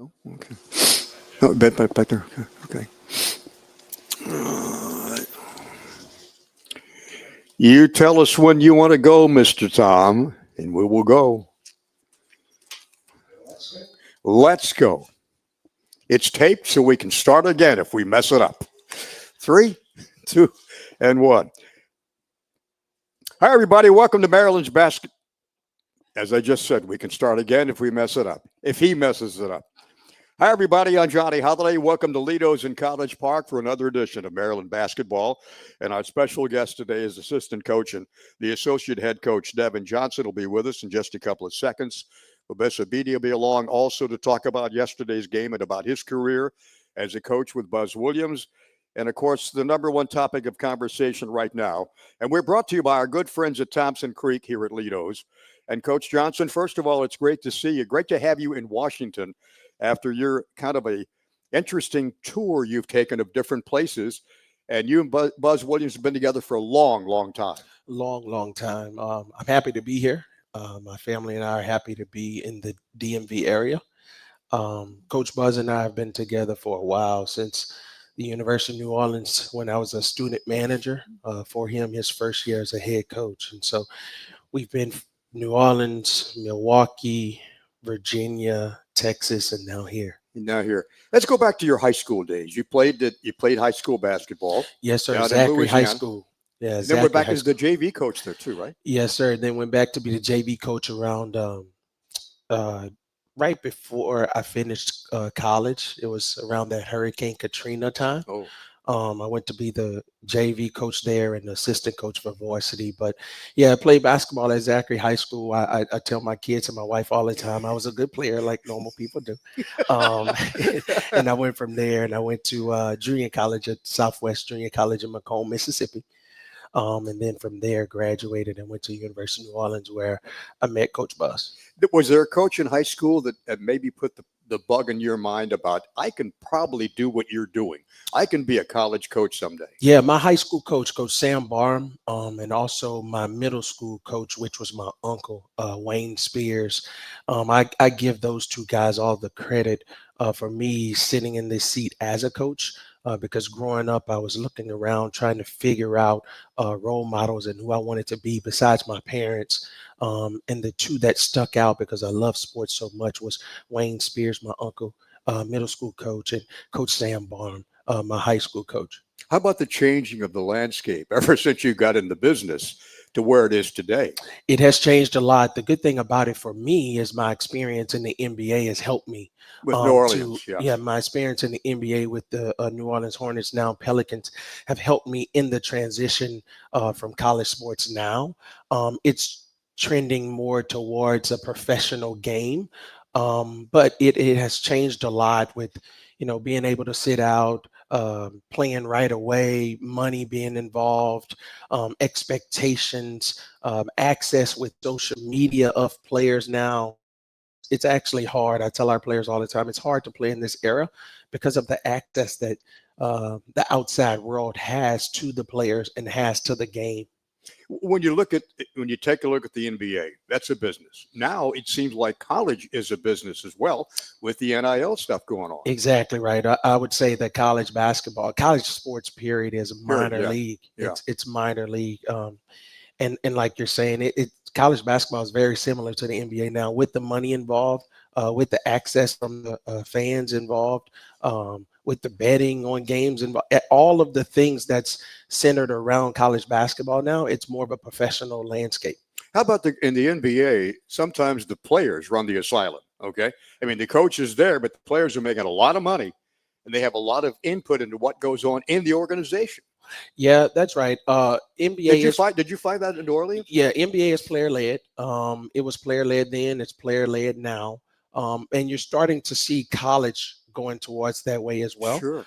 Oh, okay. No, back there. Okay. You tell us when you want to go, Mr. Tom, and we will go. Let's go. It's taped so we can start again if we mess it up. Three, two, and one. Hi, everybody. Welcome to Maryland's basket. As I just said, we can start again if we mess it up. If he messes it up. Hi, everybody. I'm Johnny Holiday. Welcome to Lido's in College Park for another edition of Maryland basketball. And our special guest today is assistant coach and the associate head coach, Devin Johnson, will be with us in just a couple of seconds. Babessa Beatty will be along also to talk about yesterday's game and about his career as a coach with Buzz Williams. And, of course, the number one topic of conversation right now. And we're brought to you by our good friends at Thompson Creek here at Lido's. And, Coach Johnson, first of all, it's great to see you. Great to have you in Washington after your kind of a interesting tour you've taken of different places. And you and Buzz Williams have been together for a long, long time. Long time. I'm happy to be here. My family and I are happy to be in the DMV area. Coach Buzz and I have been together for a while, since the University of New Orleans, when I was a student manager for him his first year as a head coach. And so we've been New Orleans, Milwaukee, Virginia, Texas, and now here. Let's go back to your high school days. You played high school basketball. Yes, sir. Zachary High School. Yeah, then went back as the JV coach there too, right? Yes, sir. Then went back to be the JV coach around right before I finished college. It was around that Hurricane Katrina time. Oh. I went to be the JV coach there and the assistant coach for varsity. But yeah, I played basketball at Zachary High School. I tell my kids and my wife all the time I was a good player, like normal people do. And I went from there and I went to junior college at Southwest Junior College in Macomb, Mississippi. And then from there graduated and went to University of New Orleans, where I met Coach Buzz. Was there a coach in high school that maybe put the bug in your mind about, I can probably do what you're doing? I can be a college coach someday. Yeah, my high school coach, Coach Sam Barham, and also my middle school coach, which was my uncle, Wayne Spears. I give those two guys all the credit for me sitting in this seat as a coach. Because growing up, I was looking around trying to figure out role models and who I wanted to be besides my parents. And the two that stuck out because I love sports so much was Wayne Spears, my uncle, middle school coach, and Coach Sam Barham, my high school coach. How about the changing of the landscape ever since you got in the business to where it is today? It has changed a lot. The good thing about it for me is my experience in the NBA has helped me. With New Orleans, my experience in the NBA with the New Orleans Hornets, now Pelicans, have helped me in the transition from college sports now. It's trending more towards a professional game, but it has changed a lot with, being able to sit out, playing right away, money being involved, expectations, access with social media of players now. It's actually hard. I tell our players all the time, it's hard to play in this era because of the access that the outside world has to the players and has to the game. When you take a look at the NBA, that's a business. Now it seems like college is a business as well, with the NIL stuff going on. Exactly right. I would say that college sports period is a minor league. It's minor league. And like you're saying, college basketball is very similar to the NBA now, with the money involved, with the access from the fans involved, with the betting on games, and all of the things that's centered around college basketball now. It's more of a professional landscape. How about in the NBA? Sometimes the players run the asylum. Okay, I mean the coach is there, but the players are making a lot of money, and they have a lot of input into what goes on in the organization. Yeah, that's right. NBA. Did you find that in New Orleans? Yeah, NBA is player led. It was player led then. It's player led now. And you're starting to see college going towards that way as well. Sure.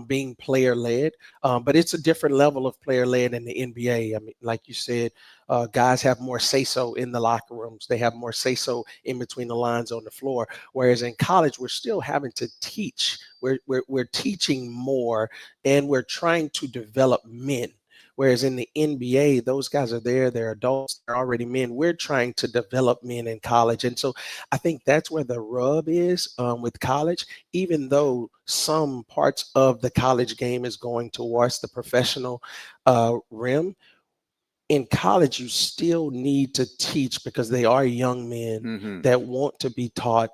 Being player led, but it's a different level of player led in the NBA. I mean, like you said, guys have more say so in the locker rooms. They have more say so in between the lines on the floor. Whereas in college, we're still having to teach. We're teaching more, and we're trying to develop men. Whereas in the NBA, those guys are there, they're adults, they're already men. We're trying to develop men in college. And so I think that's where the rub is with college, even though some parts of the college game is going towards the professional rim. In college, you still need to teach because they are young men that want to be taught.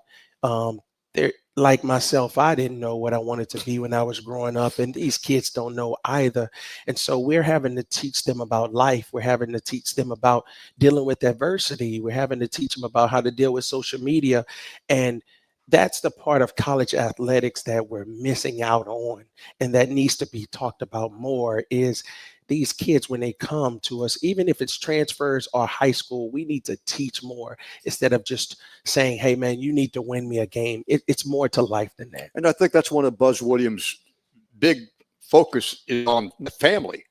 They're like myself, I didn't know what I wanted to be when I was growing up, and these kids don't know either. And so we're having to teach them about life. We're having to teach them about dealing with adversity. We're having to teach them about how to deal with social media. And that's the part of college athletics that we're missing out on, and that needs to be talked about more is these kids, when they come to us, even if it's transfers or high school, we need to teach more instead of just saying, hey, man, you need to win me a game. It's more to life than that. And I think that's one of Buzz Williams' big focus is on the family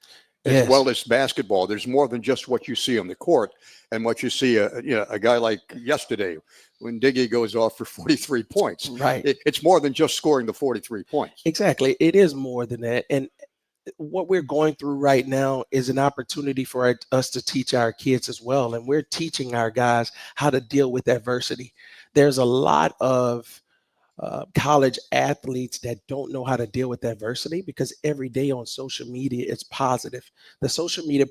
as well as basketball. There's more than just what you see on the court and what you see, a guy like yesterday when Diggy goes off for 43 points. Right. It's more than just scoring the 43 points. Exactly. It is more than that. And what we're going through right now is an opportunity for us to teach our kids as well. And we're teaching our guys how to deal with adversity. There's a lot of college athletes that don't know how to deal with adversity because every day on social media, it's positive. The social media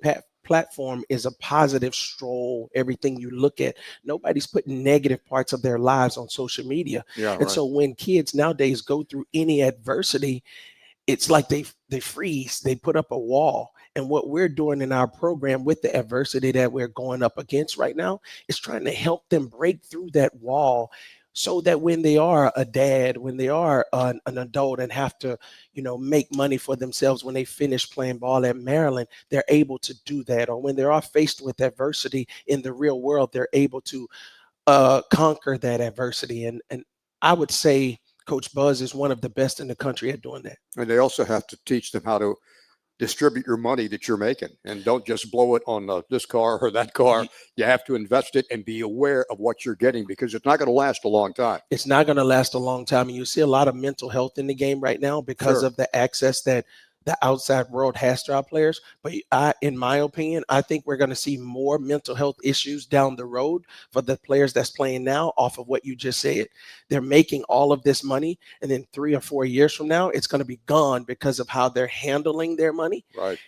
platform is a positive stroll. Everything you look at, nobody's putting negative parts of their lives on social media. And so when kids nowadays go through any adversity, it's like they freeze, they put up a wall. And what we're doing in our program with the adversity that we're going up against right now is trying to help them break through that wall so that when they are a dad, when they are an adult and have to, make money for themselves when they finish playing ball at Maryland, they're able to do that. Or when they are faced with adversity in the real world, they're able to conquer that adversity. And I would say Coach Buzz is one of the best in the country at doing that. And they also have to teach them how to distribute your money that you're making and don't just blow it on this car or that car. You have to invest it and be aware of what you're getting because it's not going to last a long time. It's not going to last a long time. And you see a lot of mental health in the game right now because of the access that the outside world has to our players. But in my opinion, I think we're going to see more mental health issues down the road for the players that's playing now off of what you just said. They're making all of this money, and then 3 or 4 years from now, it's going to be gone because of how they're handling their money. Right.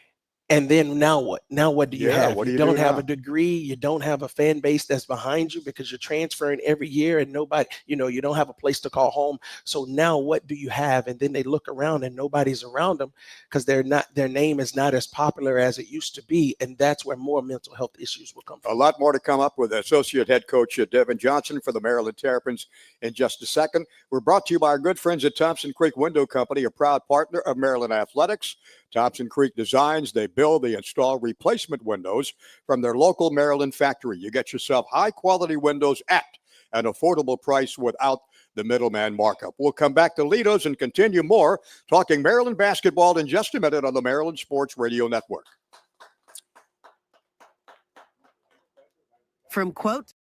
And then now what? Now what do you have? What do you don't have a degree. You don't have a fan base that's behind you because you're transferring every year and nobody, you don't have a place to call home. So now what do you have? And then they look around and nobody's around them because their name is not as popular as it used to be. And that's where more mental health issues will come from. A lot more to come up with Associate Head Coach Devin Johnson for the Maryland Terrapins in just a second. We're brought to you by our good friends at Thompson Creek Window Company, a proud partner of Maryland Athletics. Thompson Creek Designs, they build, they install replacement windows from their local Maryland factory. You get yourself high-quality windows at an affordable price without the middleman markup. We'll come back to Lido's and continue more talking Maryland basketball in just a minute on the Maryland Sports Radio Network. From quote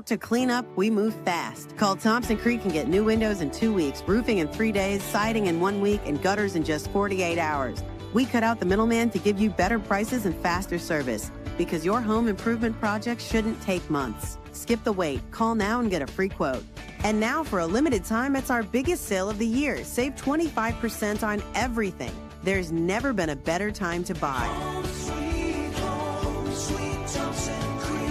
to cleanup, we move fast. Call Thompson Creek and get new windows in 2 weeks, roofing in 3 days, siding in 1 week, and gutters in just 48 hours. We cut out the middleman to give you better prices and faster service because your home improvement project shouldn't take months. Skip the wait. Call now and get a free quote. And now for a limited time, it's our biggest sale of the year. Save 25% on everything. There's never been a better time to buy. Home, sweet Thompson Creek.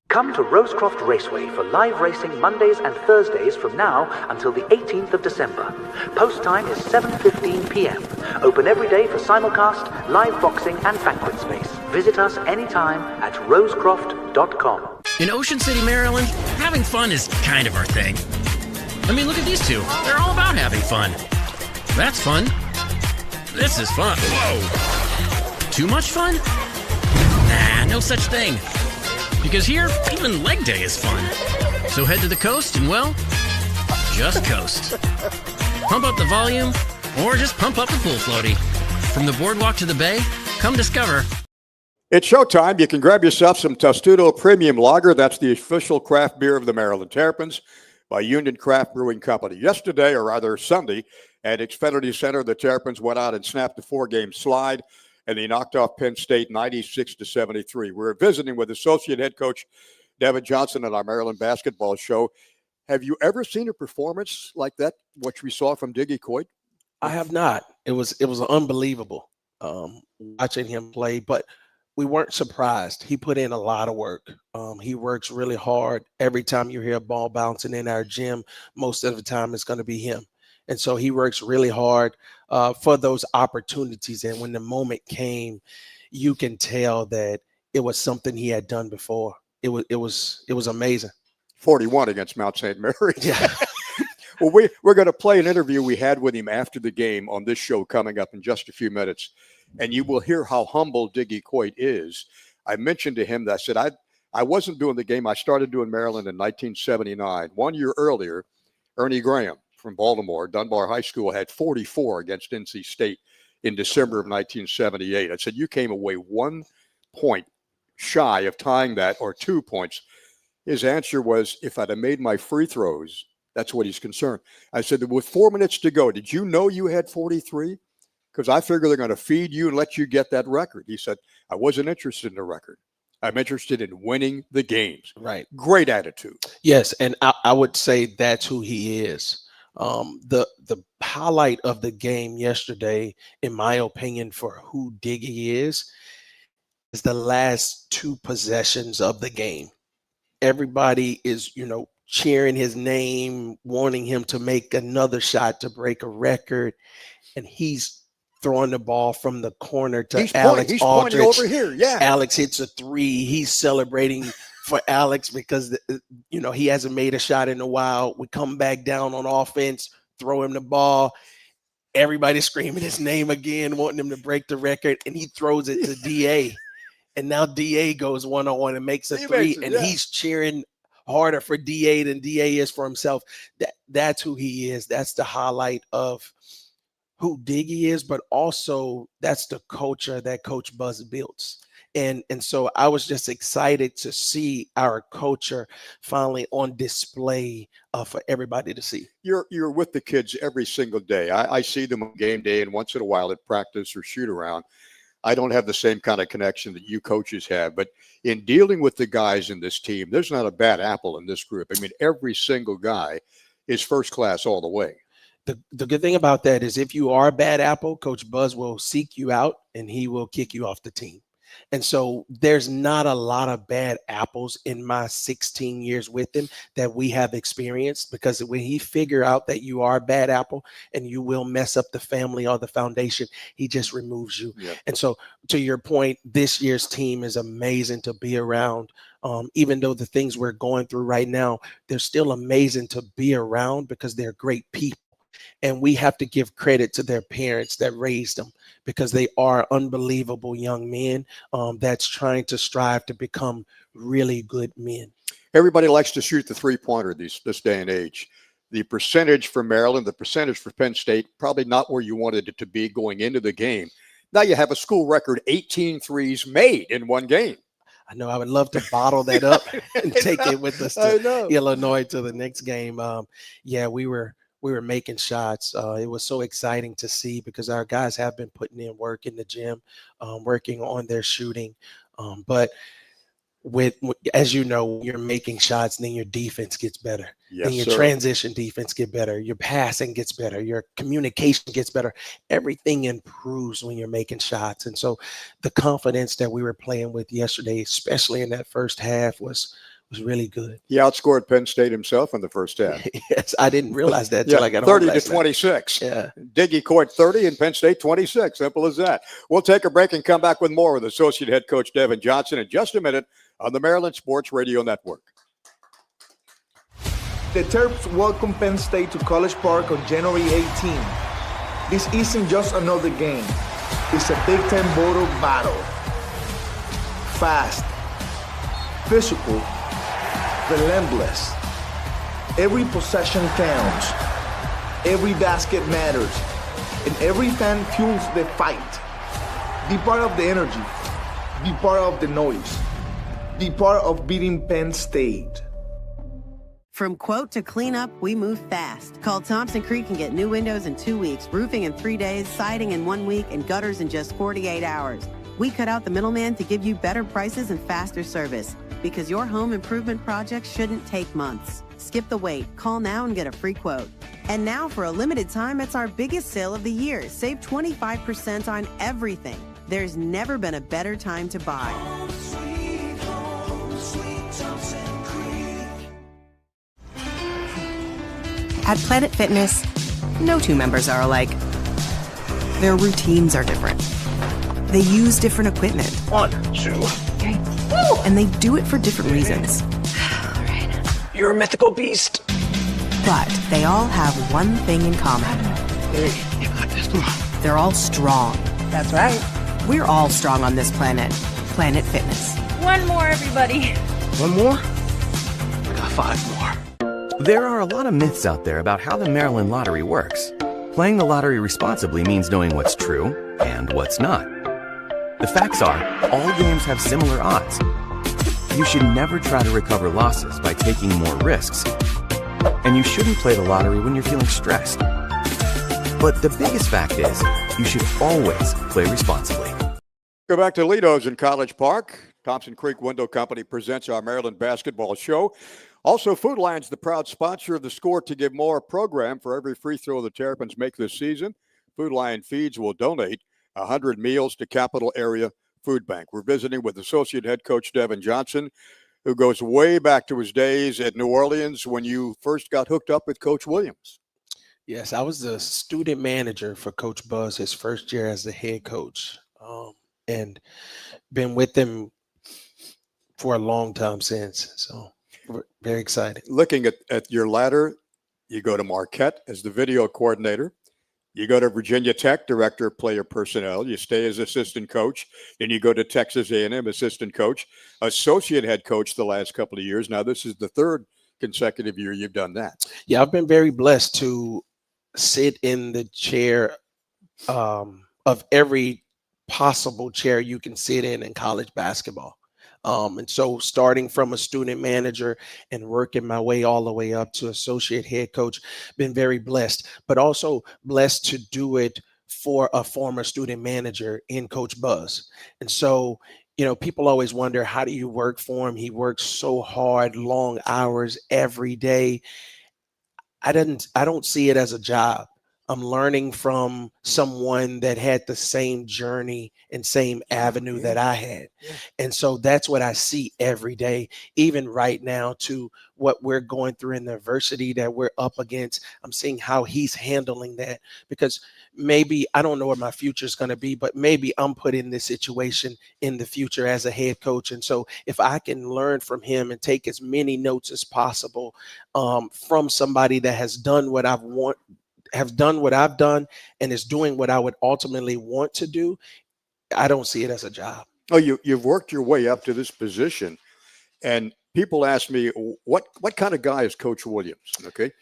Come to Rosecroft Raceway for live racing Mondays and Thursdays from now until the 18th of December. Post time is 7:15 p.m. Open every day for simulcast, live boxing and banquet space. Visit us anytime at rosecroft.com. In Ocean City, Maryland, having fun is kind of our thing. I mean, look at these two. They're all about having fun. That's fun. This is fun. Whoa. Too much fun? Nah, no such thing. Because here, even leg day is fun. So head to the coast and, well, just coast. Pump up the volume, or just pump up the pool floaty. From the boardwalk to the bay, come discover. It's showtime. You can grab yourself some Testudo Premium Lager. That's the official craft beer of the Maryland Terrapins by Union Craft Brewing Company. Yesterday, or rather Sunday, at Xfinity Center, the Terrapins went out and snapped a 4-game slide, and they knocked off Penn State 96-73. We're visiting with Associate Head Coach Devin Johnson on our Maryland Basketball Show. Have you ever seen a performance like that, what we saw from Diggy Coit? I have not. It was unbelievable watching him play, but we weren't surprised. He put in a lot of work. He works really hard. Every time you hear a ball bouncing in our gym, most of the time it's going to be him. And so he works really hard for those opportunities. And when the moment came, you can tell that it was something he had done before. It was amazing. 41 against Mount St. Mary. Yeah. Well, we're going to play an interview we had with him after the game on this show coming up in just a few minutes. And you will hear how humble Diggy Coit is. I mentioned to him that I said, I wasn't doing the game. I started doing Maryland in 1979. 1 year earlier, Ernie Graham from Baltimore, Dunbar High School, had 44 against NC State in December of 1978. I said, you came away 1 point shy of tying that, or 2 points. His answer was, if I'd have made my free throws, that's what he's concerned. I said, with 4 minutes to go, did you know you had 43? Because I figure they're going to feed you and let you get that record. He said, I wasn't interested in the record. I'm interested in winning the games. Right. Great attitude. Yes, and I would say that's who he is. The highlight of the game yesterday, in my opinion, for who Diggy is the last 2 possessions of the game. Everybody is, cheering his name, wanting him to make another shot to break a record, and he's throwing the ball from the corner to Alex Aldridge. Pointing over here, yeah. Alex hits a 3. He's celebrating for Alex because, he hasn't made a shot in a while. We come back down on offense, throw him the ball. Everybody's screaming his name again, wanting him to break the record, and he throws it to DA. And now DA goes one-on-one and makes a 3, and he's cheering harder for DA than DA is for himself. That's who he is. That's the highlight of who Diggy is, but also that's the culture that Coach Buzz builds. And so I was just excited to see our culture finally on display for everybody to see. You're with the kids every single day. I see them on game day and once in a while at practice or shoot around. I don't have the same kind of connection that you coaches have, but in dealing with the guys in this team, there's not a bad apple in this group. I mean, every single guy is first class all the way. The good thing about that is if you are a bad apple, Coach Buzz will seek you out and he will kick you off the team. And so there's not a lot of bad apples in my 16 years with him that we have experienced, because when he figure out that you are a bad apple and you will mess up the family or the foundation, he just removes you. Yeah. And so to your point, this year's team is amazing to be around. Even though the things we're going through right now, they're still amazing to be around because they're great people. And we have to give credit to their parents that raised them, because they are unbelievable young men that's trying to strive to become really good men. Everybody likes to shoot the three-pointer this day and age. The percentage for Maryland, the percentage for Penn State, probably not where you wanted it to be going into the game. Now you have a school record 18 threes made in one game. I know. I would love to bottle that up and take it with us to Illinois to the next game. We were making shots. It was so exciting to see because our guys have been putting in work in the gym, working on their shooting. But as you know, you're making shots, then your defense gets better. Yes, then your transition defense gets better. Your passing gets better. Your communication gets better. Everything improves when you're making shots. And so the confidence that we were playing with yesterday, especially in that first half, was really good. He outscored Penn State himself in the first half. Yes, I didn't realize that until I got home 30 to 26. Yeah. Diggy Coit 30 and Penn State 26. Simple as that. We'll take a break and come back with more with Associate Head Coach Devin Johnson in just a minute on the Maryland Sports Radio Network. The Terps welcome Penn State to College Park on January 18. This isn't just another game. It's a Big Ten border battle. Fast, physical, relentless. Every possession counts. Every basket matters. And every fan fuels the fight. Be part of the energy. Be part of the noise. Be part of beating Penn State. From quote to cleanup, we move fast. Call Thompson Creek and get new windows in 2 weeks, roofing in 3 days, siding in 1 week, and gutters in just 48 hours. We cut out the middleman to give you better prices and faster service, because your home improvement project shouldn't take months. Skip the wait. Call now and get a free quote. And now, for a limited time, it's our biggest sale of the year. Save 25% on everything. There's never been a better time to buy. At Planet Fitness, no two members are alike. Their routines are different. They use different equipment. 1, 2, 3. Woo! And they do it for different reasons. All right. You're a mythical beast. But they all have one thing in common. You got this. They're all strong. That's right. We're all strong on this planet. Planet Fitness. One more, everybody. One more? I got 5 more. There are a lot of myths out there about how the Maryland lottery works. Playing the lottery responsibly means knowing what's true and what's not. The facts are, all games have similar odds. You should never try to recover losses by taking more risks. And you shouldn't play the lottery when you're feeling stressed. But the biggest fact is, you should always play responsibly. Go back to Lido's in College Park. Thompson Creek Window Company presents our Maryland basketball show. Also, Food Lion's the proud sponsor of the Score to Give More program. For every free throw the Terrapins make this season, Food Lion Feeds will donate 100 meals to Capital Area Food Bank. We're visiting with Associate Head Coach Devin Johnson, who goes way back to his days at New Orleans when you first got hooked up with Coach Williams. Yes, I was the student manager for Coach Buzz his first year as the head coach, and been with him for a long time since. So we're very excited. Looking at your ladder, you go to Marquette as the video coordinator. You go to Virginia Tech, director of player personnel. You stay as assistant coach. Then you go to Texas A&M, assistant coach, associate head coach the last couple of years. Now, this is the third consecutive year you've done that. Yeah, I've been very blessed to sit in the chair of every possible chair you can sit in college basketball. And so starting from a student manager and working my way all the way up to associate head coach, been very blessed, but also blessed to do it for a former student manager in Coach Buzz. And so, people always wonder, how do you work for him? He works so hard, long hours every day. I don't see it as a job. I'm learning from someone that had the same journey and same avenue that I had. And so that's what I see every day, even right now, to what we're going through in the adversity that we're up against. I'm seeing how he's handling that, because maybe I don't know what my future is going to be, but maybe I'm put in this situation in the future as a head coach. And so if I can learn from him and take as many notes as possible from somebody that has done what have done what I've done and is doing what I would ultimately want to do, I don't see it as a job. Oh, you've worked your way up to this position, and people ask me, what kind of guy is Coach Williams? Okay,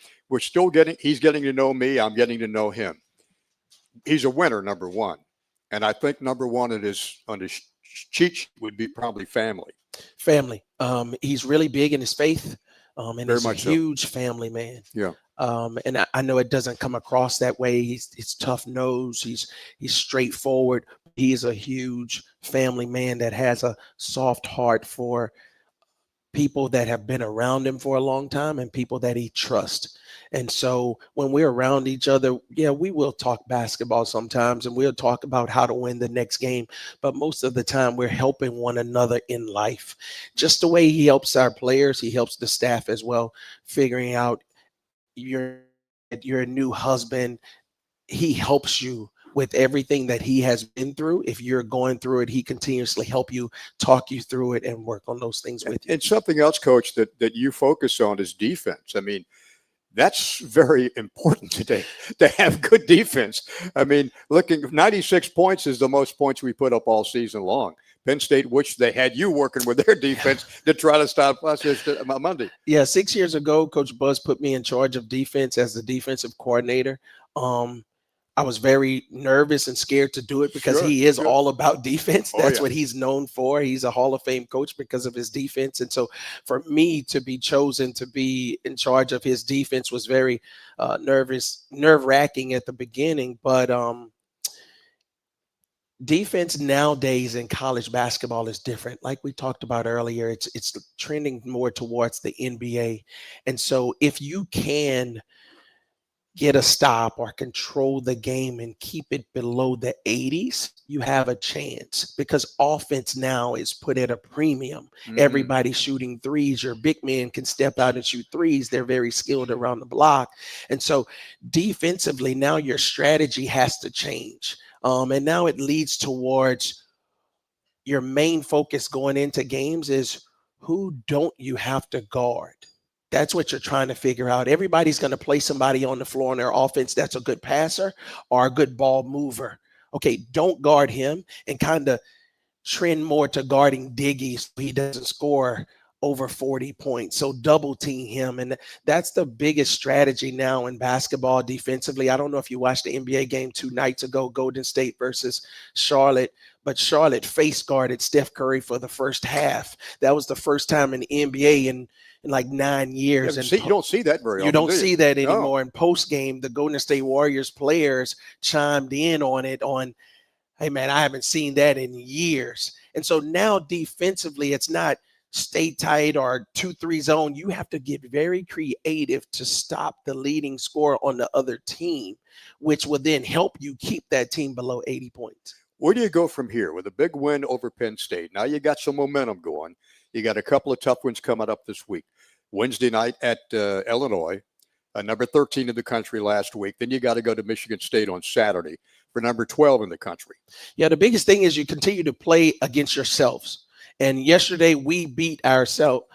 he's getting to know me. I'm getting to know him. He's a winner, number one, and I think number one on his cheat sheet would be probably family. Family. He's really big in his faith, and Very he's a much so. huge family man. Yeah. And I know it doesn't come across that way. He's tough nosed. He's straightforward. He's a huge family man that has a soft heart for people that have been around him for a long time and people that he trusts. And so when we're around each other, yeah, we will talk basketball sometimes and we'll talk about how to win the next game. But most of the time we're helping one another in life. Just the way he helps our players, he helps the staff as well, figuring out you're a new husband. He helps you with everything that he has been through. If you're going through it, he continuously help you, talk you through it, and work on those things with you. And something else, Coach, that you focus on is defense. I mean, that's very important today, to have good defense. I mean, 96 points is the most points we put up all season long. Penn State wished they had you working with their defense to try to stop us this Monday. Yeah, 6 years ago, Coach Buzz put me in charge of defense as the defensive coordinator. I was very nervous and scared to do it because he is all about defense. That's what he's known for. He's a Hall of Fame coach because of his defense. And so for me to be chosen to be in charge of his defense was very nerve-wracking at the beginning. But defense nowadays in college basketball is different. Like we talked about earlier, it's trending more towards the NBA. And so if you can get a stop or control the game and keep it below the 80s, you have a chance because offense now is put at a premium. Everybody's shooting threes. Your big men can step out and shoot threes. They're very skilled around the block. And so defensively, now your strategy has to change. And now it leads towards your main focus going into games is who don't you have to guard? That's what you're trying to figure out. Everybody's going to play somebody on the floor on their offense that's a good passer or a good ball mover. Okay, don't guard him and kind of trend more to guarding Diggy so he doesn't score over 40 points. So double team him. And that's the biggest strategy now in basketball defensively. I don't know if you watched the NBA game 2 nights ago, Golden State versus Charlotte, but Charlotte face guarded Steph Curry for the first half. That was the first time in the NBA in like 9 years. You don't see that very often. You don't see that anymore. In post game, the Golden State Warriors players chimed in on it hey man, I haven't seen that in years. And so now defensively, it's not stay tight or 2-3 zone. You have to get very creative to stop the leading scorer on the other team, which will then help you keep that team below 80 points. Where do you go from here with a big win over Penn State? Now you got some momentum going. You got a couple of tough ones coming up this week. Wednesday night at Illinois, number 13 in the country last week. Then you got to go to Michigan State on Saturday for number 12 in the country. Yeah, the biggest thing is you continue to play against yourselves. And yesterday we beat ourselves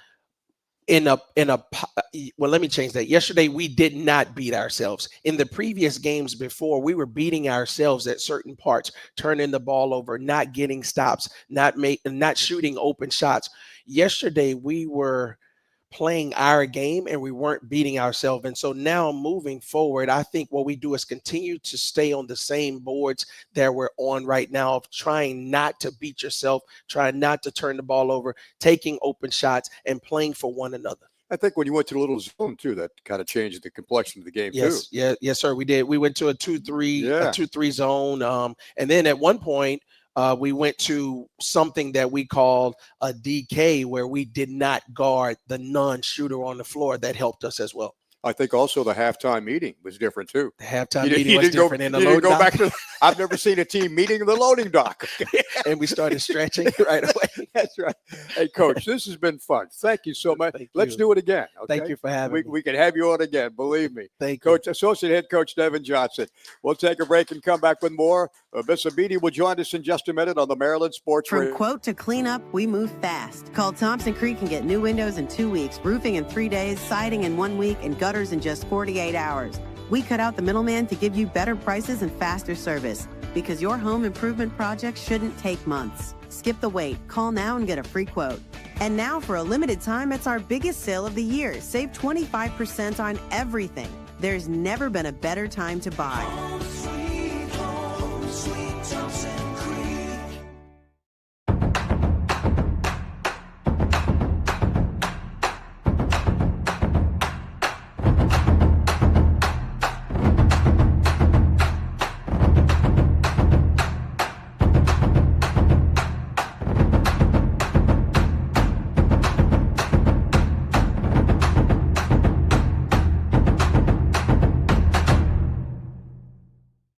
well, let me change that. Yesterday we did not beat ourselves. In the previous games before, we were beating ourselves at certain parts, turning the ball over, not getting stops, not shooting open shots. Yesterday we were playing our game and we weren't beating ourselves. And so now moving forward, I think what we do is continue to stay on the same boards that we're on right now of trying not to beat yourself, trying not to turn the ball over, taking open shots and playing for one another. I think when you went to a little zone too, that kind of changed the complexion of the game too. Yes, sir. We did. We went to a 2-3 zone. And then at one point, we went to something that we called a DK, where we did not guard the non-shooter on the floor. That helped us as well. I think also the halftime meeting was different too. The halftime meeting was different in the loading dock. Back to I've never seen a team meeting in the loading dock. And we started stretching right away. That's right. Hey, Coach, this has been fun. Thank you so much. Let's do it again. Okay? Thank you for having me. We can have you on again. Believe me. Thank you. Coach, Associate Head Coach Devin Johnson. We'll take a break and come back with more. Miss Abidi will join us in just a minute on the Maryland Sports Radio. From quote to cleanup, we move fast. Call Thompson Creek and get new windows in 2 weeks, roofing in 3 days, siding in 1 week, and gutters in just 48 hours. We cut out the middleman to give you better prices and faster service, because your home improvement project shouldn't take months. Skip the wait. Call now and get a free quote. And now for a limited time, it's our biggest sale of the year. Save 25% on everything. There's never been a better time to buy. Home, sweet Thompson Creek.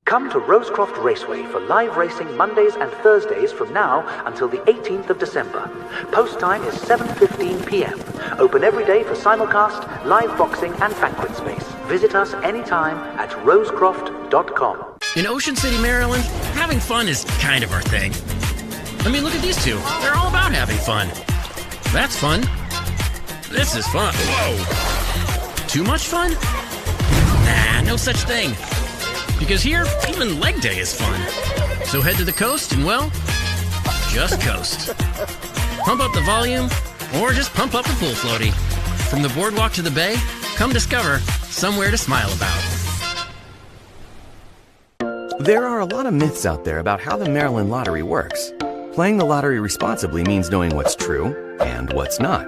Come to Rosecroft Raceway for live racing Mondays and Thursdays from now until the 18th of December. Post time is 7:15 p.m. Open every day for simulcast, live boxing, and banquet space. Visit us anytime at rosecroft.com. In Ocean City, Maryland, having fun is kind of our thing. I mean, look at these two. They're all about having fun. That's fun. This is fun. Whoa. Too much fun? Nah, no such thing. Because here, even leg day is fun. So head to the coast and, well, just coast. Pump up the volume, or just pump up the pool floaty. From the boardwalk to the bay, come discover somewhere to smile about. There are a lot of myths out there about how the Maryland lottery works. Playing the lottery responsibly means knowing what's true and what's not.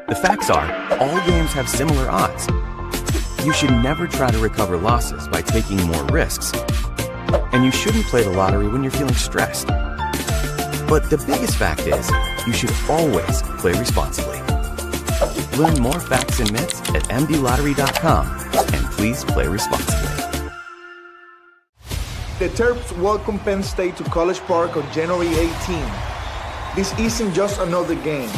The facts are, all games have similar odds. You should never try to recover losses by taking more risks. And you shouldn't play the lottery when you're feeling stressed. But the biggest fact is, you should always play responsibly. Learn more facts and myths at mdlottery.com, and please play responsibly. The Terps welcome Penn State to College Park on January 18. This isn't just another game.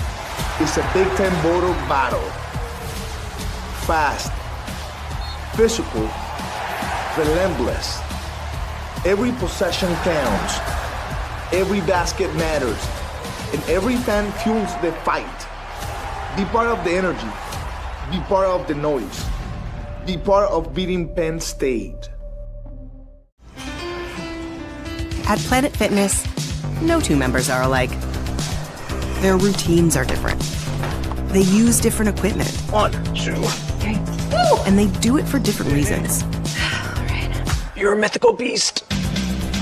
It's a Big Ten border battle. Fast, physical, relentless. Every possession counts. Every basket matters. And every fan fuels the fight. Be part of the energy. Be part of the noise. Be part of beating Penn State. At Planet Fitness, no two members are alike. Their routines are different. They use different equipment. 1, 2, 3. And they do it for different reasons. You're a mythical beast.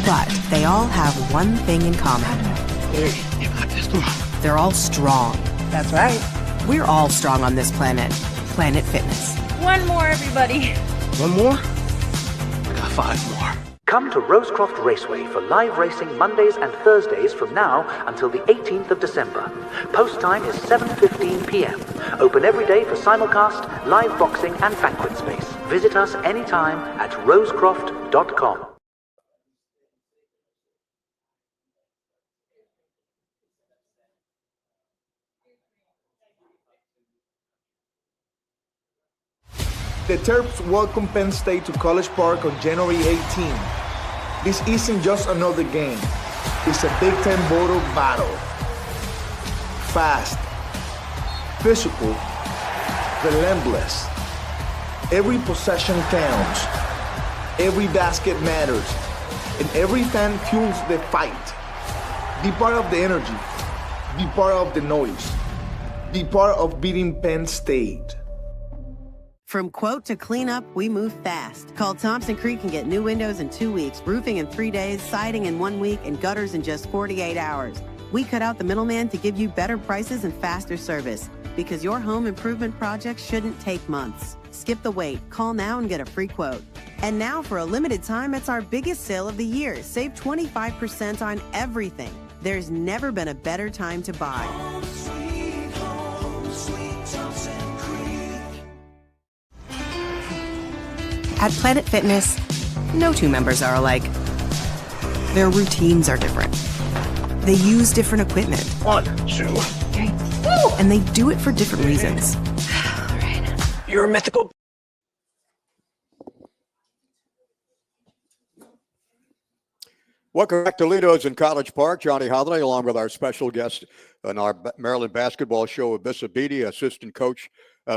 But they all have one thing in common. Hey, you got this. They're all strong. That's right. We're all strong on this planet. Planet Fitness. One more, everybody. One more? I got 5 more. Come to Rosecroft Raceway for live racing Mondays and Thursdays from now until the 18th of December. Post time is 7:15 p.m. Open every day for simulcast, live boxing, and banquet space. Visit us anytime at rosecroft.com. The Terps welcome Penn State to College Park on January 18. This isn't just another game. It's a Big Ten border battle. Fast, physical, relentless. Every possession counts. Every basket matters. And every fan fuels the fight. Be part of the energy. Be part of the noise. Be part of beating Penn State. From quote to cleanup, we move fast. Call Thompson Creek and get new windows in 2 weeks, roofing in 3 days, siding in 1 week, and gutters in just 48 hours. We cut out the middleman to give you better prices and faster service, because your home improvement project shouldn't take months. Skip the wait. Call now and get a free quote. And now, for a limited time, it's our biggest sale of the year. Save 25% on everything. There's never been a better time to buy. Home, sweet Thompson Creek. At Planet Fitness, no two members are alike. Their routines are different. They use different equipment. 1, 2, 3. And they do it for different reasons. You're a mythical. Welcome back to Lido's in College Park. Johnny Holiday, along with our special guest on our Maryland basketball show, Abyssa Beatty, assistant coach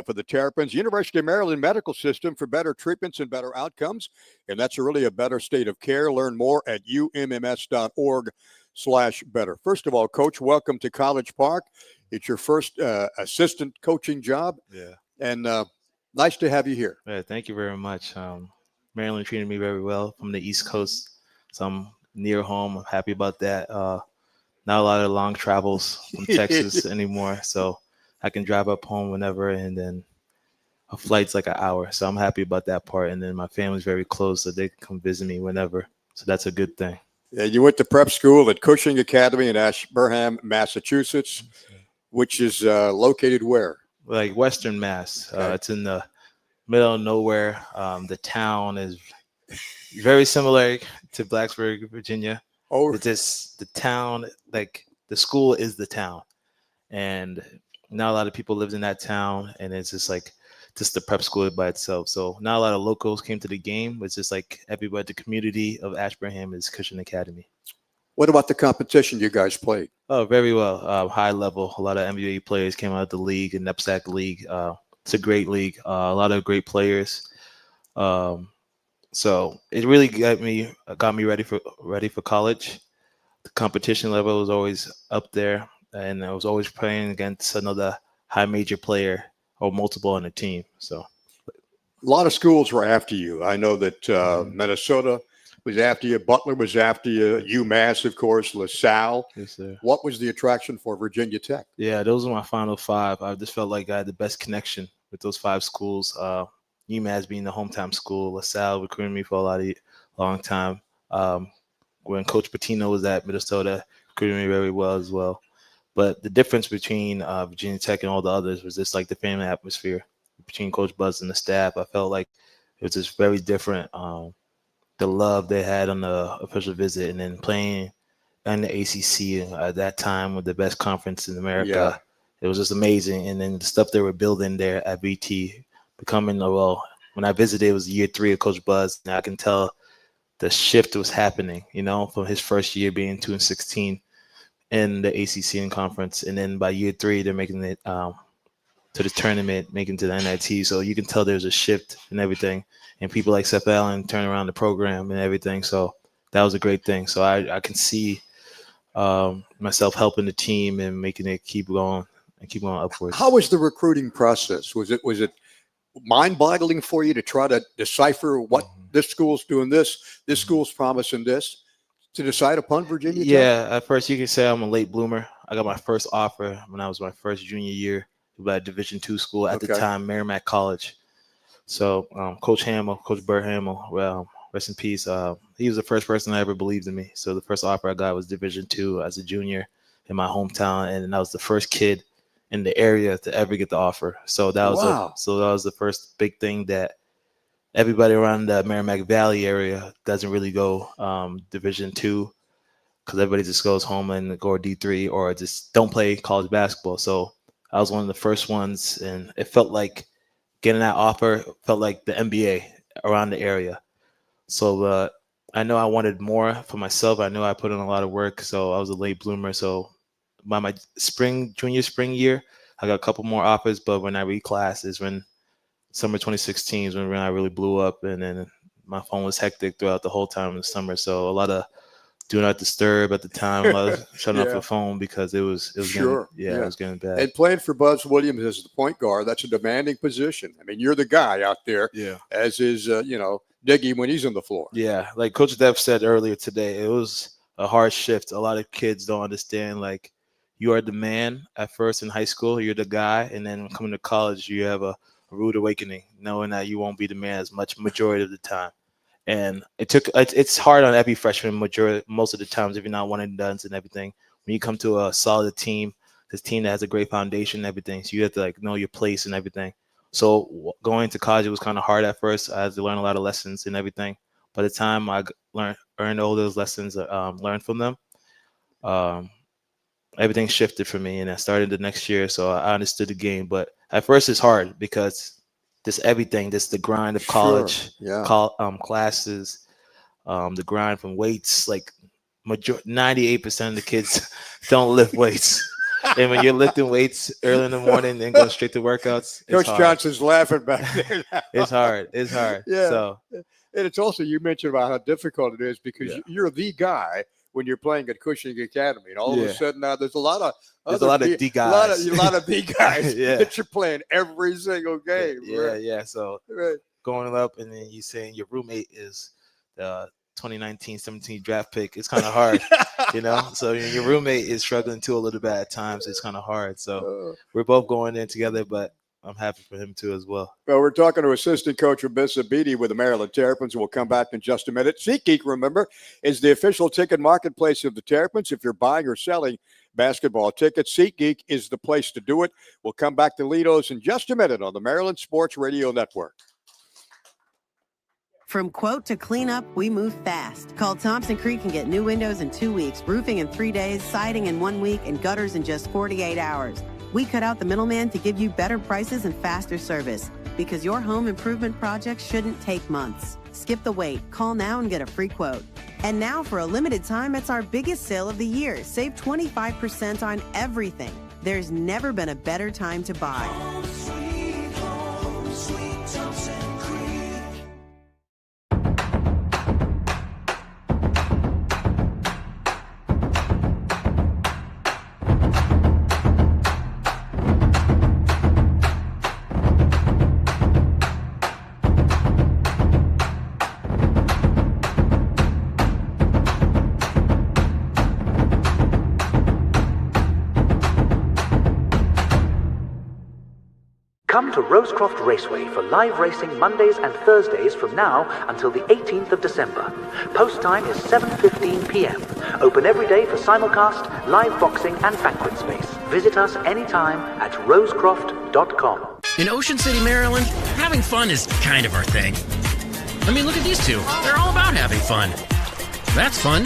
for the Terrapins. University of Maryland Medical System for better treatments and better outcomes. And that's really a better state of care. Learn more at umms.org/better. First of all, Coach, welcome to College Park. It's your first assistant coaching job. Yeah. And nice to have you here. Yeah, thank you very much. Maryland treated me very well from the East Coast. So I'm near home. I'm happy about that. Not a lot of long travels from Texas anymore. So I can drive up home whenever, and then a flight's like an hour. So I'm happy about that part. And then my family's very close, so they can come visit me whenever. So that's a good thing. Yeah, you went to prep school at Cushing Academy in Ashburnham, Massachusetts, which is located where? Like Western Mass. It's in the middle of nowhere. The town is very similar to Blacksburg, Virginia. Oh, it's just the town, like the school is the town. And not a lot of people lived in that town, and it's just like just the prep school by itself. So not a lot of locals came to the game. It's just like everybody, the community of Ashburnham is Cushing Academy. What about the competition you guys played? Oh, very well. High level. A lot of NBA players came out of the league and NEPSAC league. It's a great league. A lot of great players. So it really got me ready for college. the competition level was always up there, and I was always playing against another high major player or multiple on the team. So A lot of schools were after you. I know that Minnesota was after you, Butler was after you, UMass, of course, LaSalle. yes, sir. What was the attraction for Virginia Tech? Yeah, those are my final five. I just felt like I had the best connection with those five schools. UMass being the hometown school, LaSalle recruited me for a long time. When Coach Pitino was at Minnesota, recruited me very well as well. But the difference between Virginia Tech and all the others was just like the family atmosphere between Coach Buzz and the staff. I felt like it was just very different. The love they had on the official visit, and then playing in the ACC at that time with the best conference in America. Yeah. It was just amazing. And then the stuff they were building there at VT, when I visited, it was year 3 of Coach Buzz. And I can tell the shift was happening, from his first year being 2-16 in the ACC and conference. And then by year 3, they're making it to the tournament, making to the NIT. So you can tell there's a shift in everything. And people like Seth Allen turn around the program and everything. So that was a great thing. So I can see myself helping the team and making it keep going upwards. How was the recruiting process? Was it mind-boggling for you to try to decipher what this school's doing this school's promising this, to decide upon Virginia Tech? Yeah, at first you can say I'm a late bloomer. I got my first offer when I was my first junior year at Division II school at the time, Merrimack College. So Coach Burt Hamill, well, rest in peace. He was the first person that ever believed in me. So the first offer I got was Division II as a junior in my hometown, and I was the first kid in the area to ever get the offer. So that was the first big thing that everybody around the Merrimack Valley area doesn't really go Division II, because everybody just goes home and go D3 or just don't play college basketball. So I was one of the first ones, and it felt like getting that offer felt like the NBA around the area. So I know I wanted more for myself. I knew I put in a lot of work, so I was a late bloomer. So by my junior spring year, I got a couple more offers, but when I reclassed is when summer 2016 is when I really blew up, and then my phone was hectic throughout the whole time in the summer. So a lot of do not disturb at the time. I was shutting off the phone because it was Sure. It was getting bad. And playing for Buzz Williams as the point guard, that's a demanding position. I mean, you're the guy out there, as is, Diggy when he's on the floor. Yeah, like Coach Dev said earlier today, it was a hard shift. A lot of kids don't understand, like, you are the man at first in high school, you're the guy, and then coming to college, you have a rude awakening, knowing that you won't be the man as much majority of the time. And it's hard on every freshman most of the times if you're not one and dones and everything. When you come to a solid team, this team that has a great foundation and everything, so you have to know your place and everything. So going to college, it was kind of hard at first. I had to learn a lot of lessons and everything. By the time I earned all those lessons, learned from them, everything shifted for me, and I started the next year, so I understood the game. But at first, it's hard because the grind of college, classes, the grind from weights. Like 98% of the kids don't lift weights. And when you're lifting weights early in the morning and go straight to workouts, Coach Johnson's laughing back there. It's hard. Yeah. So, and it's also, you mentioned about how difficult it is because you're the guy when you're playing at Cushing Academy, and all of a sudden now there's a lot of D guys, a lot of D guys that you're playing every single game. Yeah. So going up, and then you saying your roommate is the 2019-17 draft pick, it's kind of hard, So your roommate is struggling too a little bit at times. It's kind of hard. So we're both going in together, but I'm happy for him too as well. Well, we're talking to assistant coach Rabissa Beatty with the Maryland Terrapins, and we'll come back in just a minute. SeatGeek, remember, is the official ticket marketplace of the Terrapins. If you're buying or selling basketball tickets, SeatGeek is the place to do it. We'll come back to Lido's in just a minute on the Maryland Sports Radio Network. From quote to cleanup, we move fast. Call Thompson Creek and get new windows in 2 weeks, roofing in 3 days, siding in 1 week, and gutters in just 48 hours. We cut out the middleman to give you better prices and faster service, because your home improvement project shouldn't take months. Skip the wait. Call now and get a free quote. And now, for a limited time, it's our biggest sale of the year. Save 25% on everything. There's never been a better time to buy. Home, sweet Thompson Creek. Come to Rosecroft Raceway for live racing Mondays and Thursdays from now until the 18th of December. Post time is 7:15 p.m. Open every day for simulcast, live boxing, and banquet space. Visit us anytime at rosecroft.com. In Ocean City, Maryland, having fun is kind of our thing. I mean, look at these two. They're all about having fun. That's fun.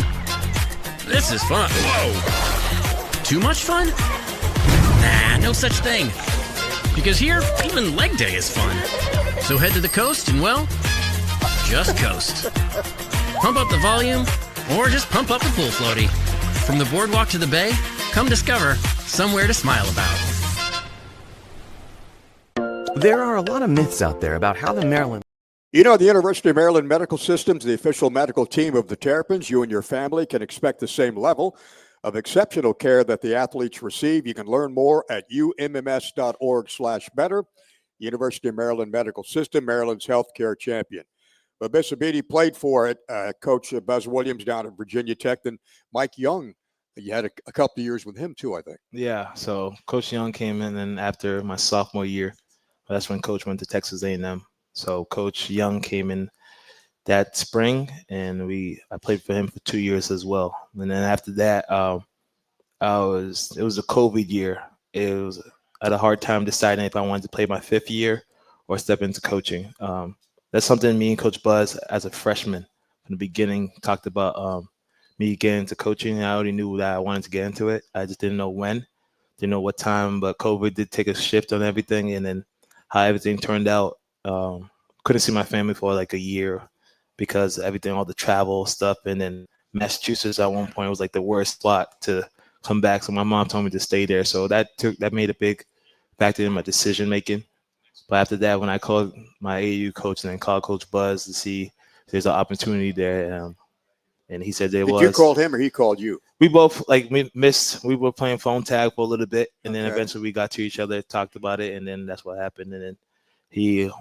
This is fun. Whoa. Too much fun? Nah, no such thing. Because here, even leg day is fun. So head to the coast and, well, just coast. Pump up the volume, or just pump up the pool floaty. From the boardwalk to the bay, come discover somewhere to smile about. There are a lot of myths out there about how the Maryland. You know, the University of Maryland Medical System's the official medical team of the Terrapins. You and your family can expect the same level of exceptional care that the athletes receive. You can learn more at umms.org/better. University of Maryland Medical System, Maryland's healthcare champion. But Bishop Beatty played for it. Coach Buzz Williams down at Virginia Tech, and Mike Young. You had a couple of years with him too, I think. Yeah, so Coach Young came in, and after my sophomore year, that's when Coach went to Texas A&M. So Coach Young came in that spring, and I played for him for 2 years as well. And then after that, it was a COVID year. I had a hard time deciding if I wanted to play my 5th year or step into coaching. That's something me and Coach Buzz, as a freshman from the beginning, talked about me getting into coaching. I already knew that I wanted to get into it. I just didn't know when, didn't know what time, but COVID did take a shift on everything, and then how everything turned out. Couldn't see my family for like a year because everything, all the travel stuff, and then Massachusetts at one point was like the worst spot to come back. So my mom told me to stay there. So that made a big factor in my decision making. But after that, when I called my AAU coach and then called Coach Buzz to see if there's an opportunity there, and he said there was. Did you call him or he called you? We both we were playing phone tag for a little bit, and then eventually we got to each other, talked about it, and then that's what happened. And then he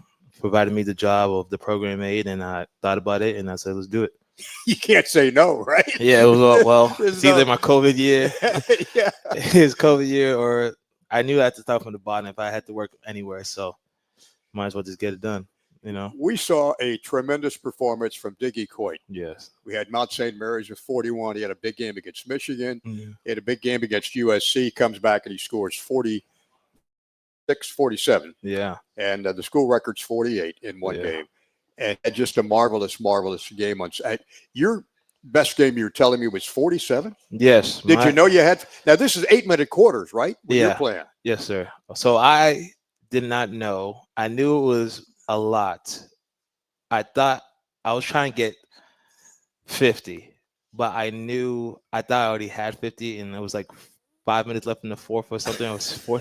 provided me the job of the program aide, and I thought about it, and I said, let's do it. You can't say no, right? Yeah, it was it's either my COVID year, his COVID year, or I knew I had to start from the bottom if I had to work anywhere. So might as well just get it done, you know. We saw a tremendous performance from Diggy Coit. Yes. We had Mount St. Mary's with 41. He had a big game against Michigan. Mm-hmm. He had a big game against USC, comes back and he scores 46, 47. Yeah. And the school record's 48 in one game. And just a marvelous, marvelous game. Your best game, you were telling me, was 47? Yes. Did you know you had – now, this is 8-minute quarters, right? When you're playing. Yes, sir. So I did not know. I knew it was a lot. I thought I was trying to get 50, but I thought I already had 50, and it was like 5 minutes left in the fourth or something. It was four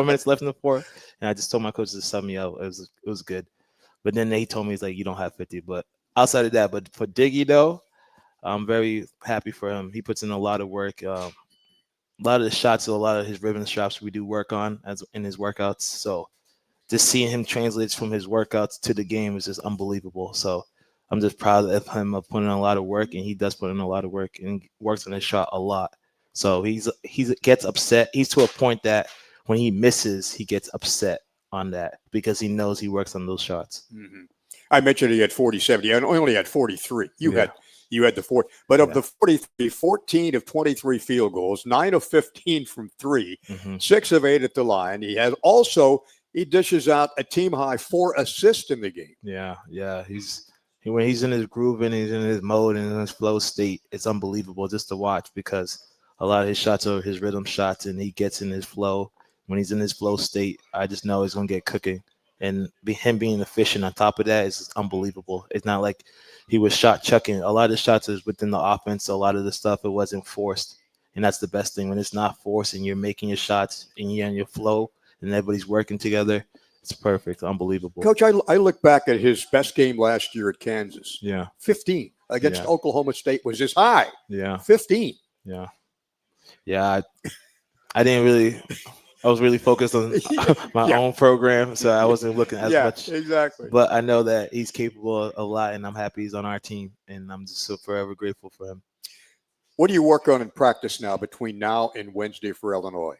minutes left in the fourth, and I just told my coach to sub me out. It was good. But then he told me, he's like, you don't have 50. But outside of that, but for Diggy, though, I'm very happy for him. He puts in a lot of work. A lot of the shots, a lot of his ribbon shots we do work on in his workouts. So just seeing him translate from his workouts to the game is just unbelievable. So I'm just proud of him of putting in a lot of work, and he does put in a lot of work and works on his shot a lot. So he gets upset. He's to a point that when he misses, he gets upset on that because he knows he works on those shots. Mm-hmm. I mentioned he had 47. He only had 43. You had the 4. But of the 43, 14 of 23 field goals, 9 of 15 from 3, 6 of 8 at the line. He dishes out a team high 4 assists in the game. Yeah. When he's in his groove and he's in his mode and in his flow state, it's unbelievable just to watch because a lot of his shots are his rhythm shots, and he gets in his flow. When he's in his flow state, I just know he's going to get cooking. And him being efficient on top of that is unbelievable. It's not like he was shot chucking. A lot of the shots is within the offense. A lot of the stuff, it wasn't forced. And that's the best thing. When it's not forced and you're making your shots and you're in your flow and everybody's working together, it's perfect. Unbelievable. Coach, I look back at his best game last year at Kansas. Yeah. 15 against Oklahoma State was his high. Yeah. 15. Yeah. Yeah. I didn't really – I was really focused on my own program, so I wasn't looking as much. Exactly. But I know that he's capable of a lot, and I'm happy he's on our team, and I'm just so forever grateful for him. What do you work on in practice now between now and Wednesday for Illinois?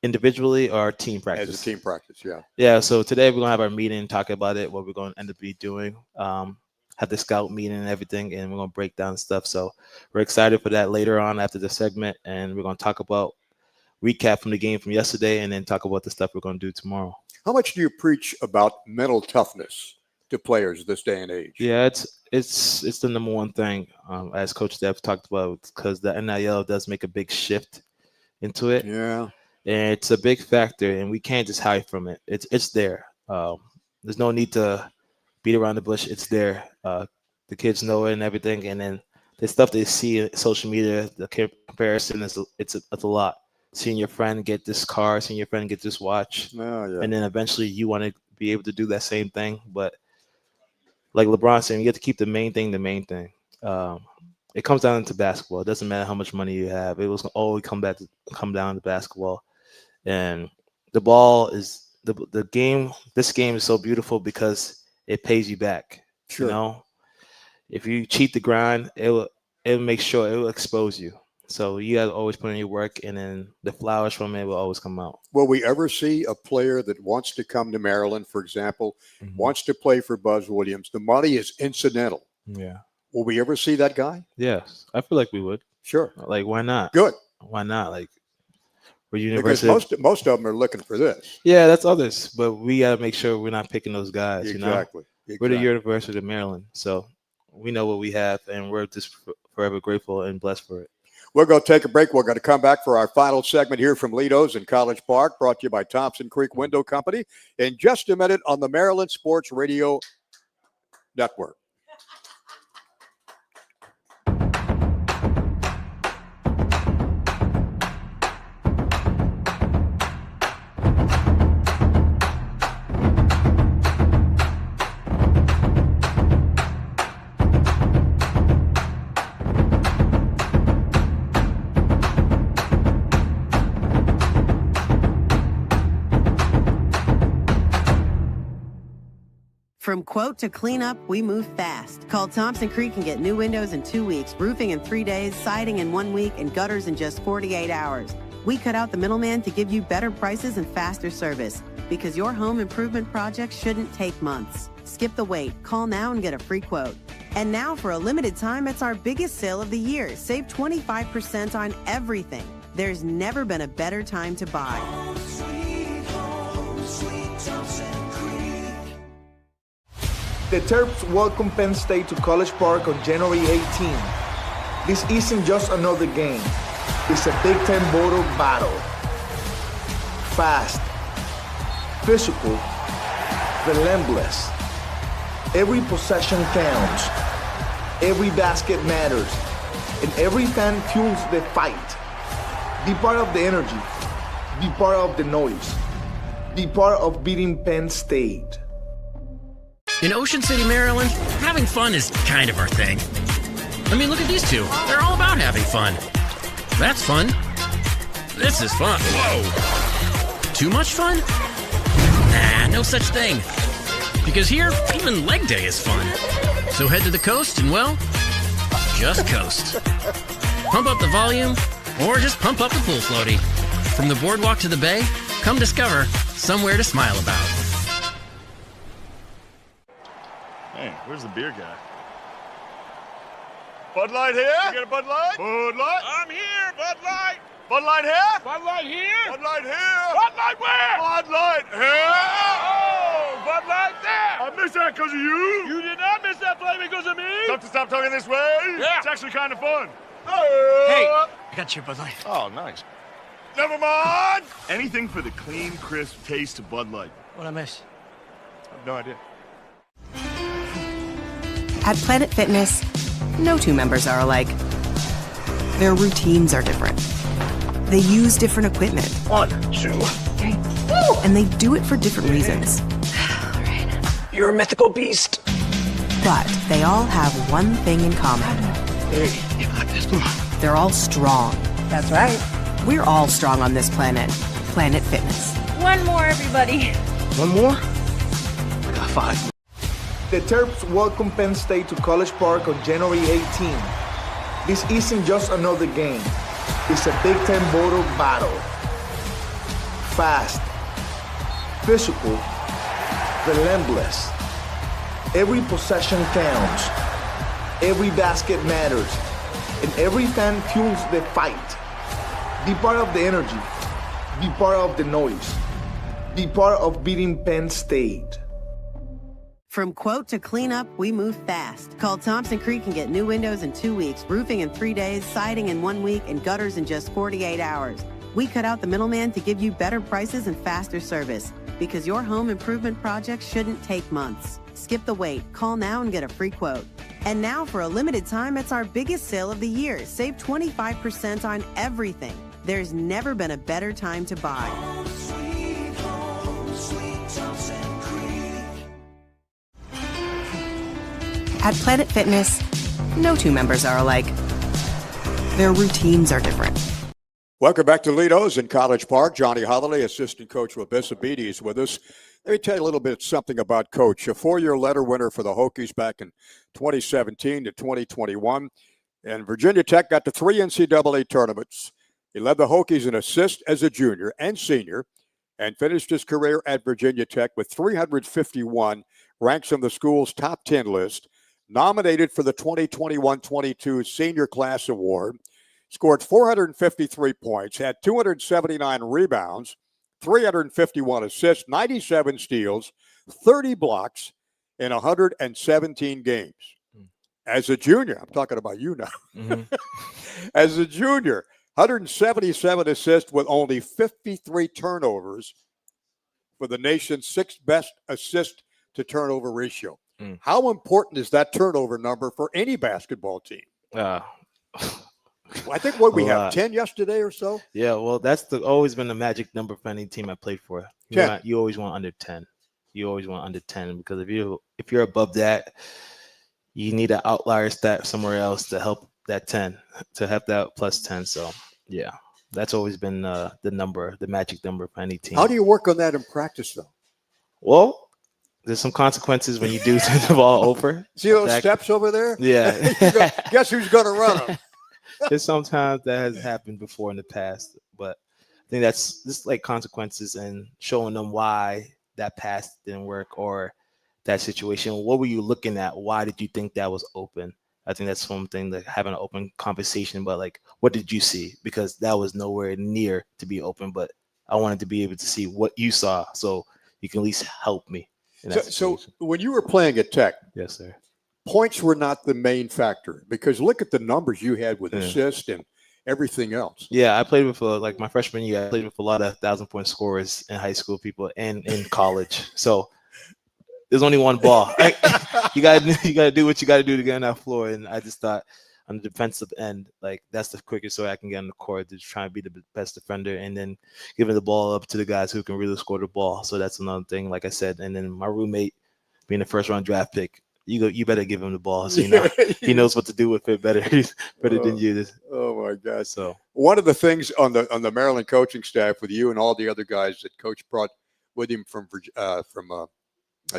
individually or team practice? As a team practice, yeah. Yeah, so today we're going to have our meeting, talk about it, what we're going to end up be doing, have the scout meeting and everything, and we're going to break down stuff. So we're excited for that later on after the segment, and we're going to talk about recap from the game from yesterday and then talk about the stuff we're going to do tomorrow. How much do you preach about mental toughness to players this day and age? Yeah, it's the number one thing, as Coach Dev talked about, because the NIL does make a big shift into it. Yeah. And it's a big factor, and we can't just hide from it. It's there. There's no need to beat around the bush. It's there. The kids know it and everything. And then the stuff they see in social media, the comparison it's a lot. Seeing your friend get this car, seeing your friend get this watch, and then eventually you want to be able to do that same thing. But like LeBron saying, you have to keep the main thing the main thing. It comes down to basketball. It doesn't matter how much money you have. It was always come down to basketball. And the ball is the game. This game is so beautiful because it pays you back. Sure. You know, if you cheat the grind, it'll make sure it will expose you. So you got to always put in your work, and then the flowers from it will always come out. Will we ever see a player that wants to come to Maryland, for example, wants to play for Buzz Williams? The money is incidental. Yeah. Will we ever see that guy? Yes, I feel like we would. Sure. Like, why not? Good. Why not? Like, we're because university. most of them are looking for this. Yeah, that's others, but we got to make sure we're not picking those guys. Exactly. You know, we're the University of Maryland, so we know what we have, and we're just forever grateful and blessed for it. We're going to take a break. We're going to come back for our final segment here from Lido's in College Park, brought to you by Thompson Creek Window Company, in just a minute on the Maryland Sports Radio Network. From quote to clean up, we move fast. Call Thompson Creek and get new windows in 2 weeks, roofing in 3 days, siding in 1 week, and gutters in just 48 hours. We cut out the middleman to give you better prices and faster service, because your home improvement project shouldn't take months. Skip the wait. Call now and get a free quote. And now, for a limited time, it's our biggest sale of the year. Save 25% on everything. There's never been a better time to buy. Home, sweet Thompson Creek. The Terps welcome Penn State to College Park on January 18. This isn't just another game. It's a Big Ten border battle. Fast, physical, relentless. Every possession counts. Every basket matters. And every fan fuels the fight. Be part of the energy. Be part of the noise. Be part of beating Penn State. In Ocean City, Maryland, having fun is kind of our thing. I mean, look at these two. They're all about having fun. That's fun. This is fun. Whoa. Too much fun? Nah, no such thing. Because here, even leg day is fun. So head to the coast and, well, just coast. Pump up the volume, or just pump up the pool floaty. From the boardwalk to the bay, come discover somewhere to smile about. Hey, where's the beer guy? Bud Light here? You got a Bud Light? Bud Light? I'm here, Bud Light. Bud Light here? Bud Light here? Bud Light here? Bud Light where? Bud Light here? Oh, Bud Light there. I missed that because of you. You did not miss that play because of me. Have to stop talking this way? Yeah. It's actually kind of fun. Hey, I got your Bud Light. Oh, nice. Never mind. Anything for the clean, crisp taste of Bud Light. What'd I miss? I have no idea. At Planet Fitness, no two members are alike. Their routines are different. They use different equipment. 1, 2, 3. Woo! And they do it for different reasons. All right. You're a mythical beast. But they all have one thing in common. Hey, you got this. They're all strong. That's right. We're all strong on this planet. Planet Fitness. One more, everybody. One more? I got 5. The Terps welcome Penn State to College Park on January 18. This isn't just another game. It's a Big Ten border battle. fast, physical, relentless. Every possession counts. Every basket matters. And every fan fuels the fight. Be part of the energy. Be part of the noise. Be part of beating Penn State. From quote to cleanup, we move fast. Call Thompson Creek and get new windows in 2 weeks, roofing in 3 days, siding in 1 week, and gutters in just 48 hours. We cut out the middleman to give you better prices and faster service, because your home improvement project shouldn't take months. Skip the wait. Call now and get a free quote. And now, for a limited time, it's our biggest sale of the year. Save 25% on everything. There's never been a better time to buy. Home, sweet Thompson Creek. At Planet Fitness, no two members are alike. Their routines are different. Welcome back to Lido's in College Park. Johnny Holiday, assistant coach with Bissabidi, is with us. Let me tell you a little bit something about Coach. A 4-year letter winner for the Hokies back in 2017 to 2021. And Virginia Tech got to 3 NCAA tournaments. He led the Hokies in assists as a junior and senior and finished his career at Virginia Tech with 351 ranks on the school's top 10 list, nominated for the 2021-22 Senior Class Award, scored 453 points, had 279 rebounds, 351 assists, 97 steals, 30 blocks in 117 games. As a junior, I'm talking about you now. Mm-hmm. As a junior, 177 assists with only 53 turnovers for the nation's 6th best assist to turnover ratio. How important is that turnover number for any basketball team? I think we have 10 yesterday or so. Yeah, well, that's always been the magic number for any team I played for. You always want under 10. You always want under 10 because if you're above that, you need an outlier stat somewhere else to help that 10, to help that plus 10. So, yeah, that's always been the number, the magic number for any team. How do you work on that in practice, though? Well, there's some consequences when you do turn the ball over. See those steps over there? Yeah. Guess who's going to run them? There's sometimes that has happened before in the past, but I think that's just like consequences and showing them why that pass didn't work or that situation. What were you looking at? Why did you think that was open? I think that's something like having an open conversation, but like, what did you see? Because that was nowhere near to be open, but I wanted to be able to see what you saw so you can at least help me. So when you were playing at Tech, yes, sir, points were not the main factor because look at the numbers you had with assists and everything else. Yeah, I played with like my freshman year. I played with a lot of 1,000-point scorers in high school, people, and in college. So there's only one ball. You gotta do what you gotta do to get on that floor. And I just thought on the defensive end, like that's the quickest way I can get on the court to try and be the best defender, and then giving the ball up to the guys who can really score the ball. So that's another thing, like I said. And then my roommate, being the first round draft pick, you better give him the ball, so he knows what to do with it better than you. Oh my God! So one of the things on the Maryland coaching staff with you and all the other guys that Coach brought with him from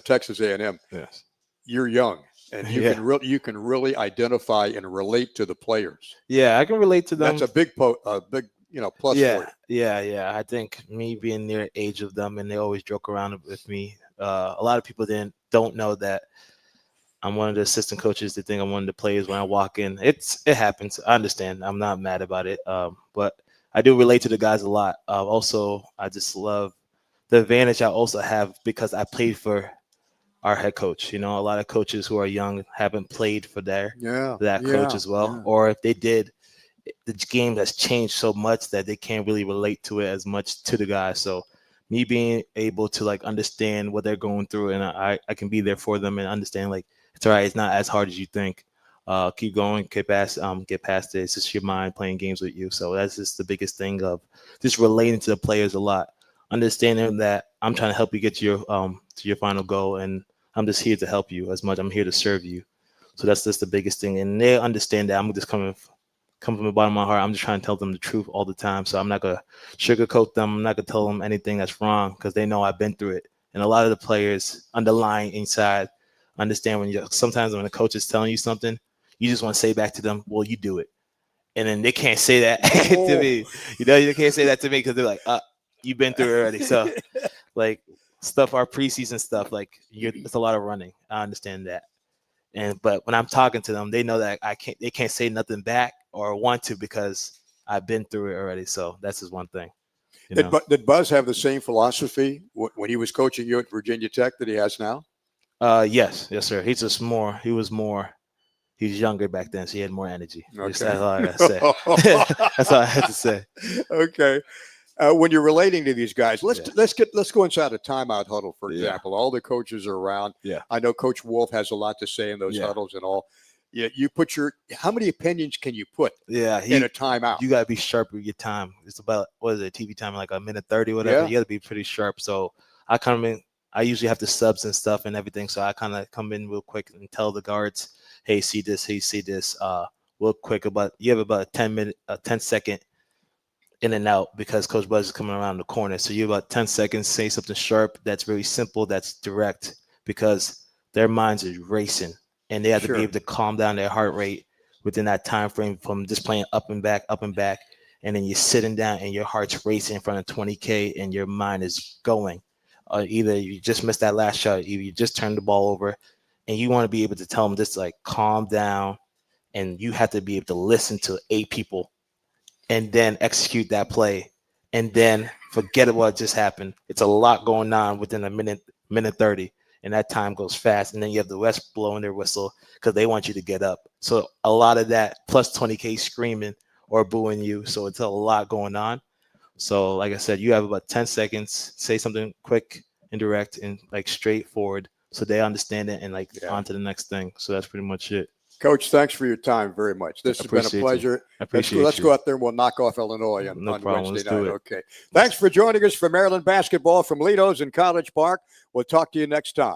Texas A&M. Yes, you're young and you can really identify and relate to the players. Yeah, I can relate to them. That's a big plus for you. Yeah. I think me being near age of them, and they always joke around with me. A lot of people don't know that I'm one of the assistant coaches. They think I'm one of the players when I walk in. It happens. I understand. I'm not mad about it. But I do relate to the guys a lot. Also, I just love the advantage I also have because I played for our head coach. A lot of coaches who are young haven't played for that coach as well. Yeah. Or if they did, the game has changed so much that they can't really relate to it as much to the guys. So me being able to understand what they're going through, and I can be there for them and understand it's all right. It's not as hard as you think. Keep going, get past it. It's just your mind playing games with you. So that's just the biggest thing of just relating to the players a lot, understanding that I'm trying to help you get to your final goal, and I'm just here to help you as much. I'm here to serve you. So that's just the biggest thing, and they understand that I'm just coming from the bottom of my heart. I'm just trying to tell them the truth all the time. So I'm not gonna sugarcoat them. I'm not gonna tell them anything that's wrong because they know I've been through it. And a lot of the players underlying inside understand sometimes when the coach is telling you something, you just want to say back to them, well, you do it. And then they can't say that to me. They can't say that to me because they're like, you've been through it already. So like our preseason stuff, like it's a lot of running. I understand that. But when I'm talking to them, they know that they can't say nothing back or want to because I've been through it already. So that's just one thing. Did Buzz have the same philosophy when he was coaching you at Virginia Tech that he has now? Yes, sir. He was younger back then, so he had more energy. Okay. That's all I gotta say. That's all I had to say. Okay. When you're relating to these guys, let's go inside a timeout huddle, for example. All the coaches are around. Yeah. I know Coach Wolf has a lot to say in those huddles and all. Yeah, you put how many opinions can you put in a timeout? You gotta be sharp with your time. It's about, what is it, TV time, like a minute 30, whatever. Yeah. You gotta be pretty sharp. So I come in, I usually have the subs and stuff and everything. So I kind of come in real quick and tell the guards, hey, see this, real quick. You have about a 10-second in and out because Coach Buzz is coming around the corner. So you have about 10 seconds, say something sharp that's very simple, that's direct, because their minds are racing. And they have to be able to calm down their heart rate within that time frame from just playing up and back. And then you're sitting down and your heart's racing in front of 20K and your mind is going. Either you just missed that last shot, either you just turned the ball over, and you want to be able to tell them just like calm down, and you have to be able to listen to 8 people and then execute that play and then forget what just happened. It's a lot going on within a minute 30. And that time goes fast. And then you have the rest blowing their whistle because they want you to get up. So a lot of that plus 20K screaming or booing you. So it's a lot going on. So like I said, you have about 10 seconds, say something quick and direct and like straightforward so they understand it and like on to the next thing. So that's pretty much it. Coach, thanks for your time very much. This has been a pleasure. Let's go out there and we'll knock off Illinois on Wednesday night. Okay. Thanks for joining us for Maryland basketball from Lido's in College Park. We'll talk to you next time.